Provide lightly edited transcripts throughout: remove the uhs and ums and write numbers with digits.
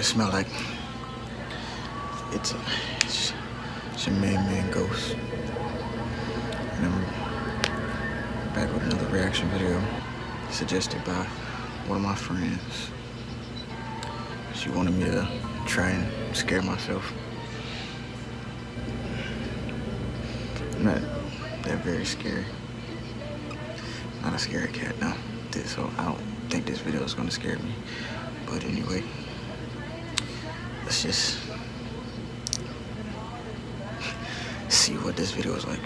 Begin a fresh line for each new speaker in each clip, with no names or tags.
what it smells like. It's a man Goose. And I'm back with another reaction video suggested by one of my friends. She wanted me to try and scare myself. I'm not that very scary. Not a scary cat, no. So I don't think this video is gonna scare me. But anyway, let's just see what this video is like.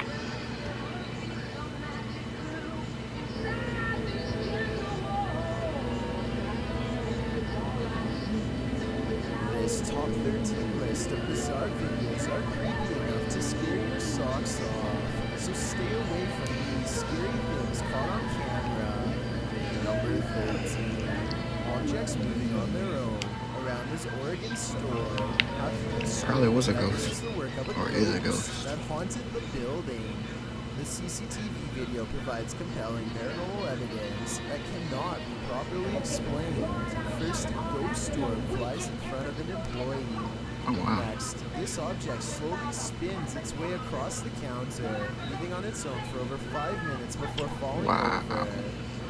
This top 13 list of bizarre videos are creepy enough to scare your socks off, so stay away from these scary things caught on camera. Number 13. Objects moving on their own around this Oregon store.
Probably was a ghost, or is a ghost.
That haunted the building. The CCTV video provides compelling paranormal evidence that cannot be properly explained. First, a ghost storm flies in front of an employee.
Oh, wow.
Next, this object slowly spins its way across the counter, moving on its own for over 5 minutes before falling over.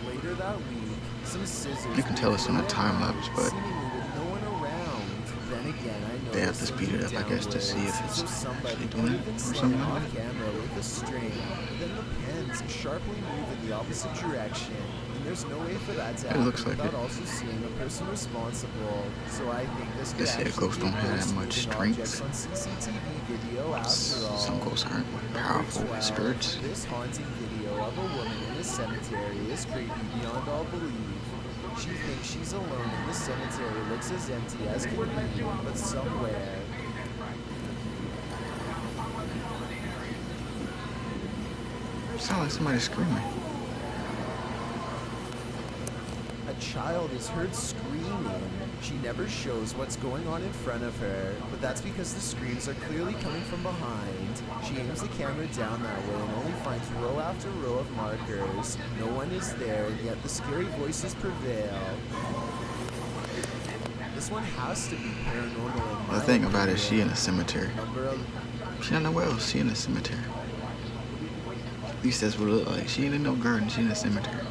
Later that week, some scissors.
You can tell it's on a time lapse, but
no one around. Then again, I know
they have to speed it up, I guess, to see if it's actually doing it or something like that.
Camera with a string. Then the pens sharply move in the opposite direction, and there's no way for that to happen without also seeing the person responsible. So I think this could
actually ghosts don't have that much strength.
on CCTV video after all.
Some ghosts aren't powerful spirits.
This haunting video of a woman in a cemetery is creepy beyond all belief. She thinks she's alone and the cemetery looks as empty as can be, but somewhere.
Sounds like somebody screaming.
A child is heard screaming. She never shows what's going on in front of her, but that's because the screams are clearly coming from behind. She aims the camera down that way and only finds row after row of markers. No one is there, and yet the scary voices prevail. This one has to be paranormal.
The thing about it, she in a cemetery. She don't know where else. She in a cemetery. At least that's what it looks like. She ain't in no garden. She in a cemetery.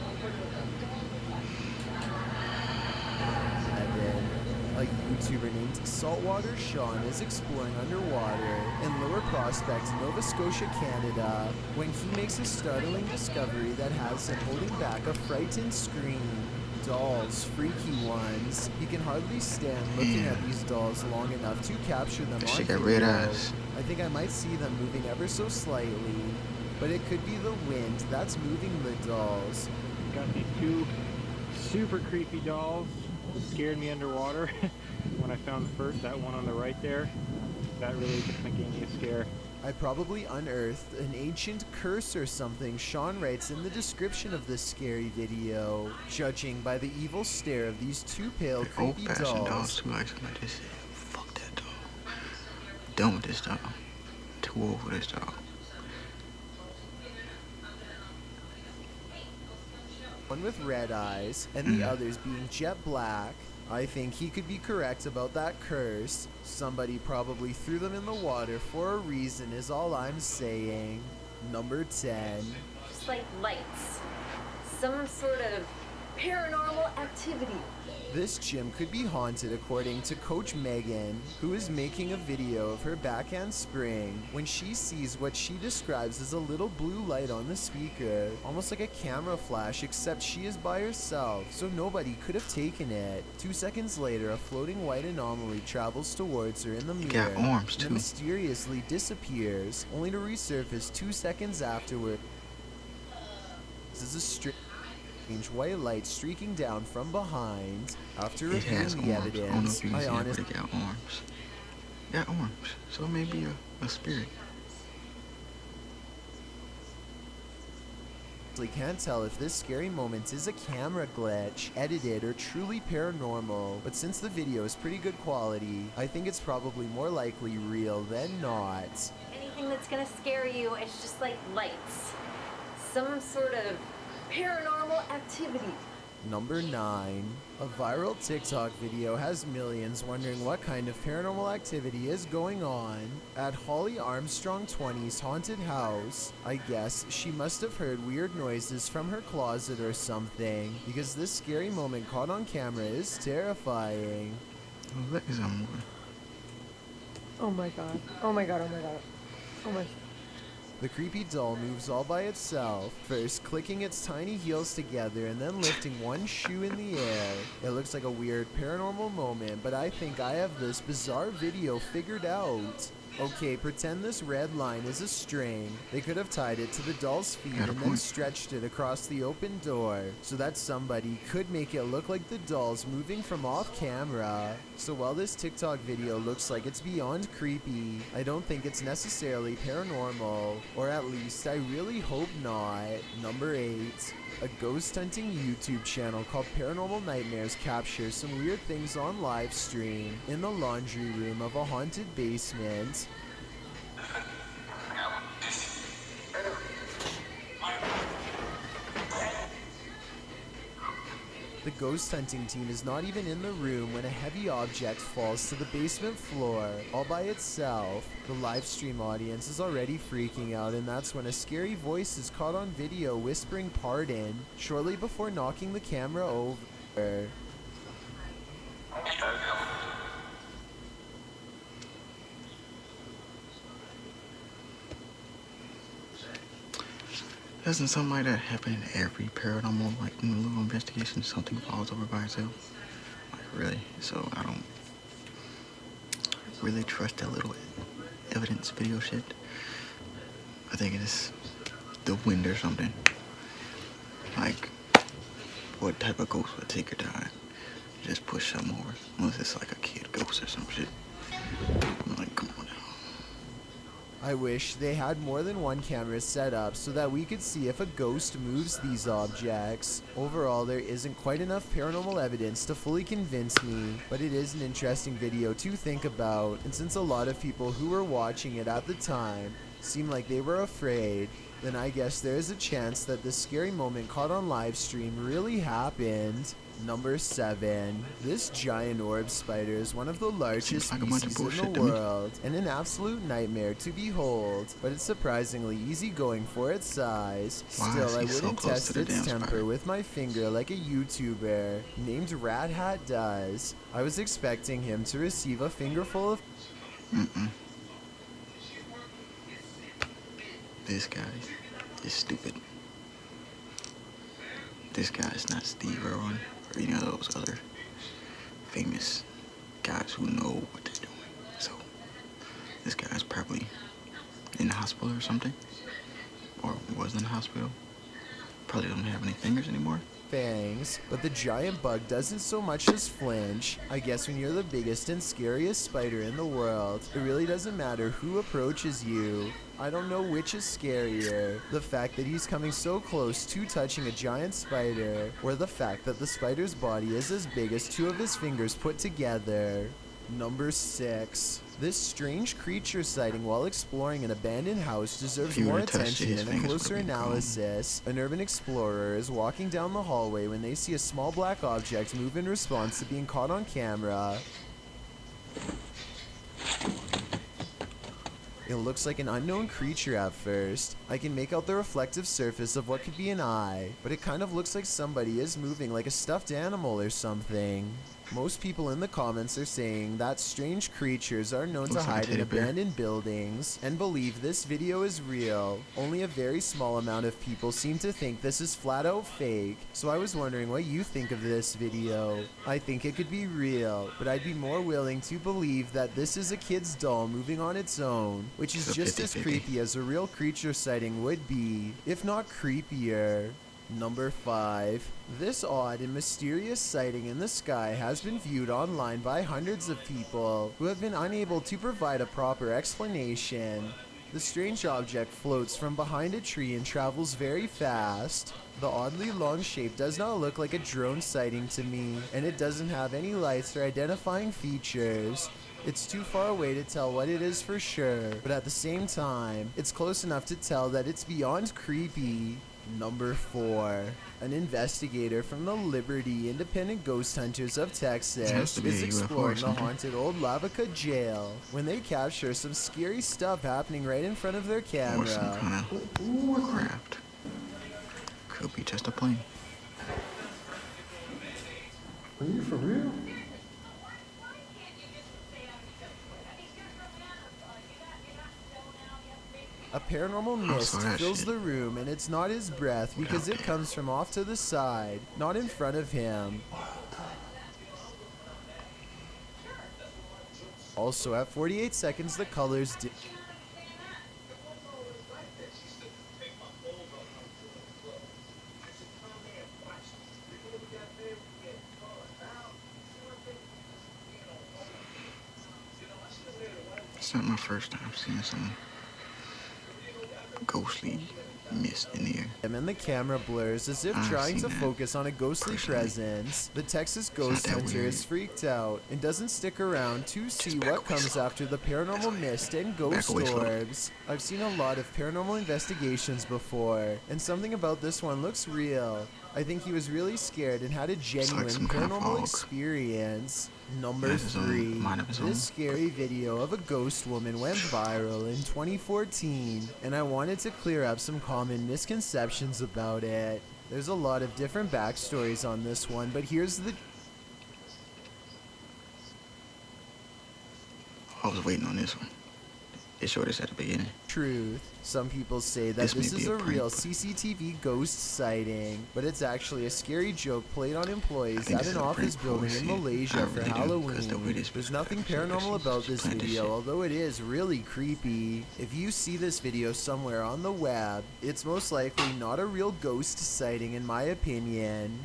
A YouTuber named Saltwater Sean is exploring underwater in Lower Prospect, Nova Scotia, Canada, when he makes a startling discovery that has him holding back a frightened scream. Dolls, freaky ones. He can hardly stand looking at these dolls long enough to capture them on
She
video.
got red eyes.
I think I might see them moving ever so slightly, but it could be the wind that's moving the dolls.
Got these two super creepy dolls that scared me underwater. When I found the first, that one on the right there, that really just gave me a scare.
I probably unearthed an ancient curse or something, Sean writes in the description of this scary video, judging by the evil stare of these two pale, creepy dolls.
Too, like somebody just said, fuck that dog. Done with this dog. Too old for this dog.
One with red eyes, and the others being jet black. I think he could be correct about that curse. Somebody probably threw them in the water for a reason is all I'm saying. Number 10.
Just like lights. Some sort of paranormal activity.
This gym could be haunted according to Coach Megan, who is making a video of her backhand spring when she sees what she describes as a little blue light on the speaker, almost like a camera flash, except she is by herself, so nobody could have taken it. 2 seconds later, a floating white anomaly travels towards her in the mirror and then mysteriously disappears, only to resurface 2 seconds afterward. This is a strange white light streaking down from behind. After reviewing the evidence, I honestly
got arms. Got arms, so it may be a spirit.
Can't tell if this scary moment is a camera glitch, edited, or truly paranormal, but since the video is pretty good quality, I think it's probably more likely real than not.
Anything that's gonna scare you is just like lights. Some sort of paranormal activity.
Number 9. A viral TikTok video has millions wondering what kind of paranormal activity is going on at Holly Armstrong 20's haunted house. I guess she must have heard weird noises from her closet or something, because this scary moment caught on camera is terrifying.
Oh, look at someone.
Oh my god. Oh my god, oh my god. Oh my.
The creepy doll moves all by itself, first clicking its tiny heels together and then lifting one shoe in the air. It looks like a weird paranormal moment, but I think I have this bizarre video figured out. Okay, pretend this red line is a string. They could have tied it to the doll's feet and then stretched it across the open door so that somebody could make it look like the doll's moving from off camera. So while this TikTok video looks like it's beyond creepy, I don't think it's necessarily paranormal, or at least I really hope not. Number 8. A ghost hunting YouTube channel called Paranormal Nightmares captures some weird things on live stream in the laundry room of a haunted basement. The ghost hunting team is not even in the room when a heavy object falls to the basement floor all by itself. The live stream audience is already freaking out, and that's when a scary voice is caught on video whispering pardon shortly before knocking the camera over.
Doesn't something like that happen in every paranormal, like, little investigation? Something falls over by itself? Like, really? So I don't really trust that little evidence video shit. I think it's the wind or something. Like, what type of ghost would take your time? Just push something over. Unless it's like a kid ghost or some shit. I'm like, come on now.
I wish they had more than one camera set up so that we could see if a ghost moves these objects. Overall, there isn't quite enough paranormal evidence to fully convince me, but it is an interesting video to think about, and since a lot of people who were watching it at the time seemed like they were afraid, then I guess there is a chance that this scary moment caught on live stream really happened. Number 7. This giant orb spider is one of the largest species in the world, and an absolute nightmare to behold, but it's surprisingly easygoing for its size. Still, I wouldn't test its temper with my finger like a YouTuber named Rat Hat does. I was expecting him to receive a fingerful of
This guy is stupid. This guy is not Steve Irwin or any of those other famous guys who know what they're doing. So this guy's probably in the hospital or something, or was in the hospital. Probably doesn't have any fingers anymore.
Fangs, but the giant bug doesn't so much as flinch. I guess when you're the biggest and scariest spider in the world, it really doesn't matter who approaches you. I don't know which is scarier, the fact that he's coming so close to touching a giant spider, or the fact that the spider's body is as big as 2 of his fingers put together. Number 6. This strange creature sighting while exploring an abandoned house deserves more attention and a closer analysis. An urban explorer is walking down the hallway when they see a small black object move in response to being caught on camera. It looks like an unknown creature at first. I can make out the reflective surface of what could be an eye, but it kind of looks like somebody is moving like a stuffed animal or something. Most people in the comments are saying that strange creatures are known to hide in abandoned buildings and believe this video is real. Only a very small amount of people seem to think this is flat out fake, so I was wondering what you think of this video. I think it could be real, but I'd be more willing to believe that this is a kid's doll moving on its own, which is just as creepy as a real creature sighting would be, if not creepier. Number 5. This odd and mysterious sighting in the sky has been viewed online by hundreds of people who have been unable to provide a proper explanation. The strange object floats from behind a tree and travels very fast. The oddly long shape does not look like a drone sighting to me, and it doesn't have any lights or identifying features. It's too far away to tell what it is for sure, but at the same time, it's close enough to tell that it's beyond creepy. Number 4. An investigator from the Liberty Independent Ghost Hunters of
Has
Texas
to be
is
a UFO or
exploring the
something.
haunted old Lavaca jail when they capture some scary stuff happening right in front of their
Or some
camera.
kind of craft. Could be just a plane.
Are you for real?
A paranormal mist
that
fills
shit.
the room, and it's not his breath because it comes from off to the side, not in front of him. Also, at 48 seconds, the colors
It's not my first time seeing some ghostly mist in the air.
and the camera blurs as if
I've
trying to
seen that
focus on a ghostly
personally.
presence. The Texas
not
ghost
that
hunter
weird.
is freaked out and doesn't stick around to see
back
what
away
comes
slow.
after the paranormal mist and ghost
away slow.
orbs. I've seen a lot of paranormal investigations before, and something about this one looks real. I think he was really scared and had a genuine
some kind of
paranormal
fog.
experience. Number
Has his own
3.
mind of his own.
This scary video of a ghost woman went viral in 2014, and I wanted to clear up some common misconceptions about it. There's a lot of different backstories on this one, but here's the
I was waiting on this one. It showed us at the beginning.
truth. Some people say that
This may
this
be
is
a
a
prank,
real
but-
CCTV ghost sighting, but it's actually a scary joke played on employees
think
at
this
an
is a
office
prank before we
building in
see it.
Malaysia
I
for
really do, 'cause
Halloween.
the way this
There's
bitch
nothing
acts, I feel like
paranormal
she
about this
planned this
video,
shit.
although it is really creepy. If you see this video somewhere on the web, it's most likely not a real ghost sighting in my opinion.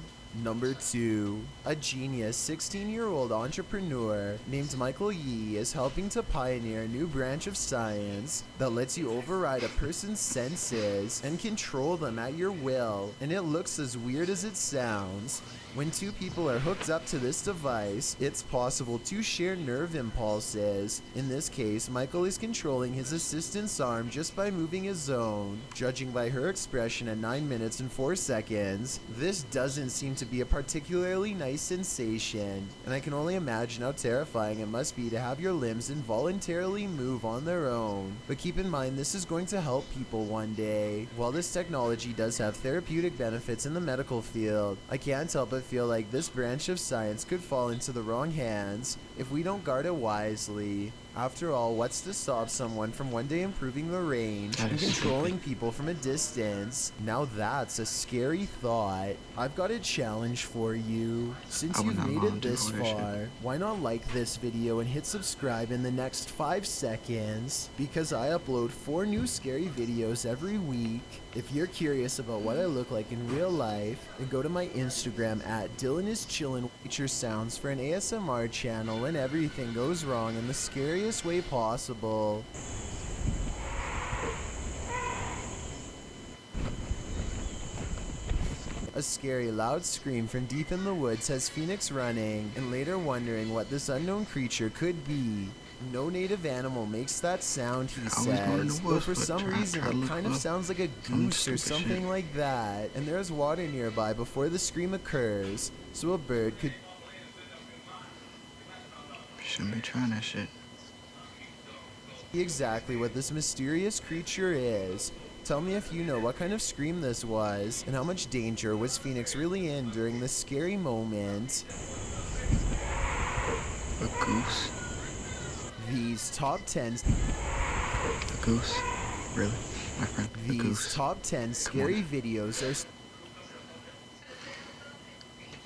Number 2. A genius 16-year-old entrepreneur named Michael Yee is helping to pioneer a new branch of science that lets you override a person's senses and control them at your will, and it looks as weird as it sounds. When two people are hooked up to this device, it's possible to share nerve impulses. In this case, Michael is controlling his assistant's arm just by moving his own. Judging by her expression at 9 minutes and 4 seconds, this doesn't seem to be a particularly nice sensation, and I can only imagine how terrifying it must be to have your limbs involuntarily move on their own. But keep in mind, this is going to help people one day. While this technology does have therapeutic benefits in the medical field, I can't help but feel like this branch of science could fall into the wrong hands if we don't guard it wisely. After all, what's to stop someone from one day improving the range
That
and
is
controlling people from a distance? Now that's a scary thought. I've got a challenge for you. Since
I would
you've
not
made it
volunteer
this
for that shit.
far, why not like this video and hit subscribe in the next 5 seconds? Because I upload 4 new scary videos every week. If you're curious about what I look like in real life, then go to my Instagram at DylanIsChillin Nature Sounds for an ASMR channel when everything goes wrong in the scariest way possible. A scary loud scream from deep in the woods has Phoenix running and later wondering what this unknown creature could be. No native animal makes that sound, he
always go in the
says, but
woods,
for
but
some
try
reason
to
it
look
kind of
up
sounds like a
some
goose or
stupid
something
shit.
like that. And there's water nearby before the scream occurs, so a bird could
Shouldn't be trying that shit.
be exactly what this mysterious creature is. Tell me if you know what kind of scream this was, and how much danger was Phoenix really in during this scary moment.
A goose?
These top 10
A goose? Really? My friend? A
These
goose?
top 10 scary videos are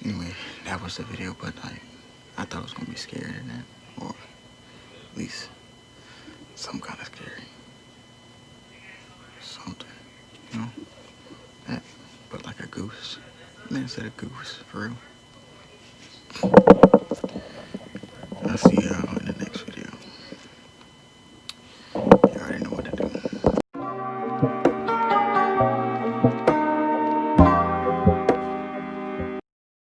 Anyway, that was the video, but I thought it was gonna be scarier than that. Or at least some kind of scary. Something. You know? That, but like a goose. Man said a goose, for real. I see